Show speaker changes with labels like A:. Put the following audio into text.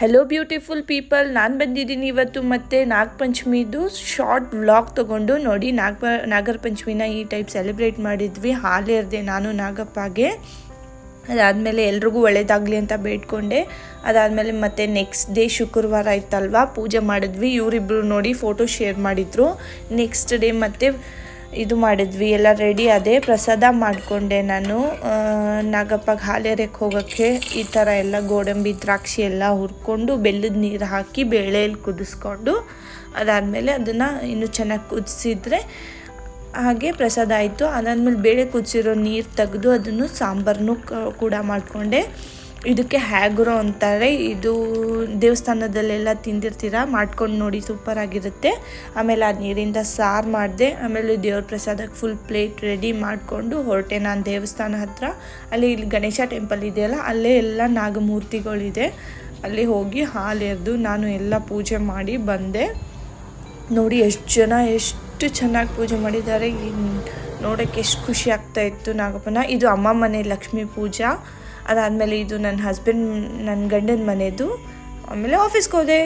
A: Hello beautiful people, ನಾನು ಬಂದಿದ್ದೀನಿ ಇವತ್ತು ಮತ್ತೆ ನಾಗಪಂಚಮಿದು ಶಾರ್ಟ್ ವ್ಲಾಗ್ ತೊಗೊಂಡು. ನೋಡಿ, ನಾಗರ ಪಂಚಮಿನ ಈ ಟೈಪ್ ಸೆಲೆಬ್ರೇಟ್ ಮಾಡಿದ್ವಿ. ಹಾಲು ಎರೆದೆ ನಾನು ನಾಗಪ್ಪಗೆ. ಅದಾದಮೇಲೆ ಎಲ್ರಿಗೂ ಒಳ್ಳೇದಾಗಲಿ ಅಂತ ಬೇಡ್ಕೊಂಡೆ. ಅದಾದಮೇಲೆ ಮತ್ತೆ ನೆಕ್ಸ್ಟ್ ಡೇ ಶುಕ್ರವಾರ ಆಯ್ತಲ್ವಾ, ಪೂಜೆ ಮಾಡಿದ್ವಿ. ಇವರಿಬ್ಬರು ನೋಡಿ ಫೋಟೋ ಶೇರ್ ಮಾಡಿದರು. ನೆಕ್ಸ್ಟ್ ಡೇ ಮತ್ತೆ ಇದು ಮಾಡಿದ್ವಿ, ಎಲ್ಲ ರೆಡಿ ಅದೇ ಪ್ರಸಾದ ಮಾಡಿಕೊಂಡೆ ನಾನು. ನಾಗಪ್ಪಗೆ ಹಾಲೆರಕ್ಕೆ ಹೋಗೋಕ್ಕೆ ಈ ಥರ ಎಲ್ಲ ಗೋಡಂಬಿ ದ್ರಾಕ್ಷಿ ಎಲ್ಲ ಹುರ್ಕೊಂಡು ಬೆಲ್ಲದ ನೀರು ಹಾಕಿ ಬೇಳೆಯಲ್ಲಿ ಕುದಿಸ್ಕೊಂಡು, ಅದಾದಮೇಲೆ ಅದನ್ನು ಇನ್ನೂ ಚೆನ್ನಾಗಿ ಕುದಿಸಿದ್ರೆ ಹಾಗೆ ಪ್ರಸಾದ ಆಯಿತು. ಅದಾದಮೇಲೆ ಬೇಳೆ ಕುದಿಸಿರೋ ನೀರು ತೆಗೆದು ಅದನ್ನು ಸಾಂಬಾರನ್ನು ಕೂಡ ಮಾಡಿಕೊಂಡೆ. ಇದಕ್ಕೆ ಹ್ಯಾಗ್ರೋ ಅಂತಾರೆ, ಇದು ದೇವಸ್ಥಾನದಲ್ಲೆಲ್ಲ ತಿಂದಿರ್ತೀರ, ಮಾಡ್ಕೊಂಡು ನೋಡಿ ಸೂಪರಾಗಿರುತ್ತೆ. ಆಮೇಲೆ ಆ ನೀರಿಂದ ಸಾರು ಮಾಡಿದೆ. ಆಮೇಲೆ ದೇವ್ರ ಪ್ರಸಾದಕ್ಕೆ ಫುಲ್ ಪ್ಲೇಟ್ ರೆಡಿ ಮಾಡಿಕೊಂಡು ಹೊರಟೆ ನಾನು ದೇವಸ್ಥಾನ ಹತ್ರ. ಅಲ್ಲಿ ಇಲ್ಲಿ ಗಣೇಶ ಟೆಂಪಲ್ ಇದೆಯಲ್ಲ, ಅಲ್ಲೇ ಎಲ್ಲ ನಾಗಮೂರ್ತಿಗಳಿದೆ. ಅಲ್ಲಿ ಹೋಗಿ ಹಾಲು ಎರೆದು ನಾನು ಎಲ್ಲ ಪೂಜೆ ಮಾಡಿ ಬಂದೆ. ನೋಡಿ ಎಷ್ಟು ಜನ ಎಷ್ಟು ಚೆನ್ನಾಗಿ ಪೂಜೆ ಮಾಡಿದ್ದಾರೆ, ನೋಡೋಕ್ಕೆ ಎಷ್ಟು ಖುಷಿ ಆಗ್ತಾಯಿತ್ತು ನಾಗಪ್ಪನ. ಇದು ಅಮ್ಮ ಮನೆ ಲಕ್ಷ್ಮೀ ಪೂಜಾ. ಅದಾದಮೇಲೆ ಇದು ನನ್ನ ಗಂಡನ ಮನೆಯದು. ಆಮೇಲೆ ಆಫೀಸ್ಗೆ ಹೋದೆ.